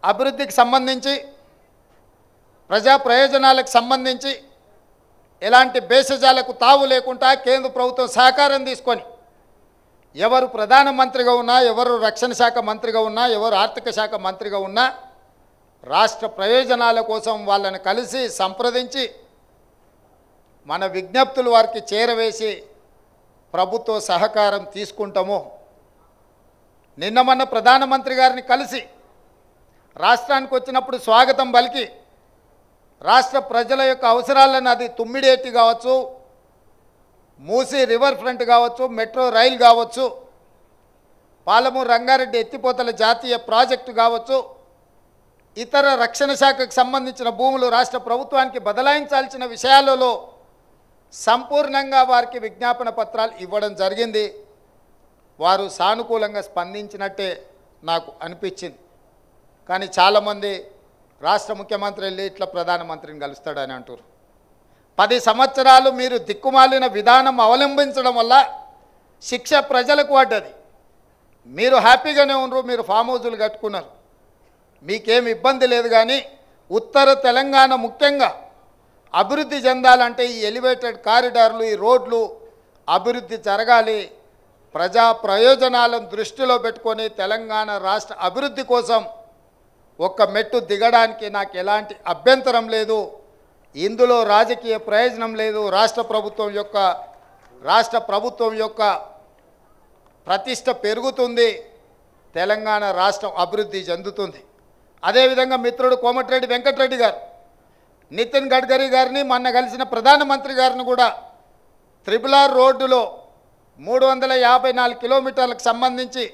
అభివృద్ధికి సంబంధించి ప్రజా ప్రయోజనాలకు సంబంధించి ఎలాంటి భేషజాలకు తావు లేకుండా కేంద్ర ప్రభుత్వం సహకారం తీసుకొని ఎవరు ప్రధానమంత్రిగా ఉన్నా, ఎవరు రక్షణ శాఖ మంత్రిగా ఉన్నా, ఎవరు ఆర్థిక శాఖ మంత్రిగా ఉన్నా రాష్ట్ర ప్రయోజనాల కోసం వాళ్ళని కలిసి సంప్రదించి మన విజ్ఞప్తులు వారికి చేరవేసి ప్రభుత్వ సహకారం తీసుకుంటాము. నిన్న మొన్న ప్రధానమంత్రి గారిని కలిసి రాష్ట్రానికి వచ్చినప్పుడు స్వాగతం పలికి రాష్ట్ర ప్రజల యొక్క అవసరాలను, అది తుమ్మిడేటి కావచ్చు, మూసీ రివర్ ఫ్రంట్ కావచ్చు, మెట్రో రైలు కావచ్చు, పాలమూరు రంగారెడ్డి ఎత్తిపోతల జాతీయ ప్రాజెక్టు కావచ్చు, ఇతర రక్షణ శాఖకు సంబంధించిన భూములు రాష్ట్ర ప్రభుత్వానికి బదలాయించాల్సిన విషయాలలో సంపూర్ణంగా వారికి విజ్ఞాపన పత్రాలు ఇవ్వడం జరిగింది. వారు సానుకూలంగా స్పందించినట్టే నాకు అనిపించింది. కానీ చాలామంది రాష్ట్ర ముఖ్యమంత్రి వెళ్ళి ఇట్లా ప్రధానమంత్రిని కలుస్తాడని అంటారు. 10 సంవత్సరాలు మీరు దిక్కుమాలిన విధానం అవలంబించడం వల్ల శిక్ష ప్రజలకు పడ్డది. మీరు హ్యాపీగానే ఉన్నారు, మీరు ఫామ్ హౌజులు కట్టుకున్నారు, మీకేం ఇబ్బంది లేదు. కానీ ఉత్తర తెలంగాణ ముఖ్యంగా అభివృద్ధి చెందాలంటే ఈ ఎలివేటెడ్ కారిడార్లు, ఈ రోడ్లు అభివృద్ధి జరగాలి. ప్రజా ప్రయోజనాలను దృష్టిలో పెట్టుకొని తెలంగాణ రాష్ట్ర అభివృద్ధి కోసం ఒక్క మెట్టు దిగడానికి నాకు ఎలాంటి అభ్యంతరం లేదు. ఇందులో రాజకీయ ప్రయోజనం లేదు. రాష్ట్ర ప్రభుత్వం యొక్క ప్రతిష్ట పెరుగుతుంది, తెలంగాణ రాష్ట్రం అభివృద్ధి చెందుతుంది. అదేవిధంగా మిత్రుడు కోమటిరెడ్డి వెంకటరెడ్డి గారు నితిన్ గడ్కరీ గారిని మొన్న కలిసిన ప్రధానమంత్రి గారిని కూడా RRR రోడ్డులో 354 కిలోమీటర్లకు సంబంధించి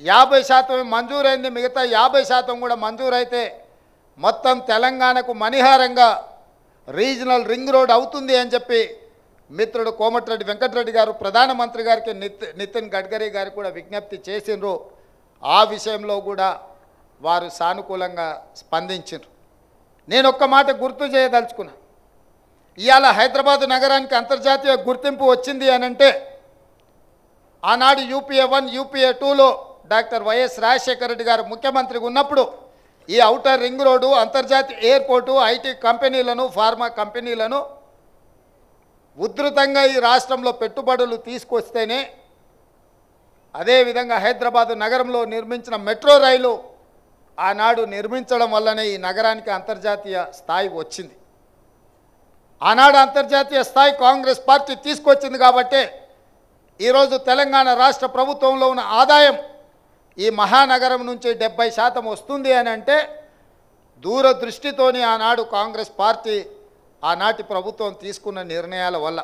50% మంజూరైంది, మిగతా 50% కూడా మంజూరైతే మొత్తం తెలంగాణకు మణిహారంగా రీజనల్ రింగ్ రోడ్ అవుతుంది అని చెప్పి మిత్రుడు కోమటిరెడ్డి వెంకటరెడ్డి గారు ప్రధానమంత్రి గారికి నితిన్ గడ్కరీ గారికి కూడా విజ్ఞప్తి చేసిండ్రు. ఆ విషయంలో కూడా వారు సానుకూలంగా స్పందించారు. నేను ఒక్క మాట గుర్తు చేయదలుచుకున్నా. ఇవాళ హైదరాబాద్ నగరానికి అంతర్జాతీయ గుర్తింపు వచ్చింది అని అంటే ఆనాడు UPA 1 UPA 2లో డాక్టర్ వైఎస్ రాజశేఖర రెడ్డి గారు ముఖ్యమంత్రిగా ఉన్నప్పుడు ఈ ఔటర్ రింగ్ రోడ్డు, అంతర్జాతీయ ఎయిర్పోర్టు, IT కంపెనీలను, ఫార్మా కంపెనీలను ఉధృతంగా ఈ రాష్ట్రంలో పెట్టుబడులు తీసుకొస్తేనే, అదేవిధంగా హైదరాబాద్ నగరంలో నిర్మించిన మెట్రో రైలు ఆనాడు నిర్మించడం వల్లనే ఈ నగరానికి అంతర్జాతీయ స్థాయి వచ్చింది. ఆనాడు అంతర్జాతీయ స్థాయి కాంగ్రెస్ పార్టీ తీసుకొచ్చింది కాబట్టే ఈరోజు తెలంగాణ రాష్ట్ర ప్రభుత్వంలో ఉన్న ఆదాయం ఈ మహానగరం నుంచి 70% వస్తుంది అని అంటే దూరదృష్టితోని ఆనాడు కాంగ్రెస్ పార్టీ, ఆనాటి ప్రభుత్వం తీసుకున్న నిర్ణయాల వల్ల.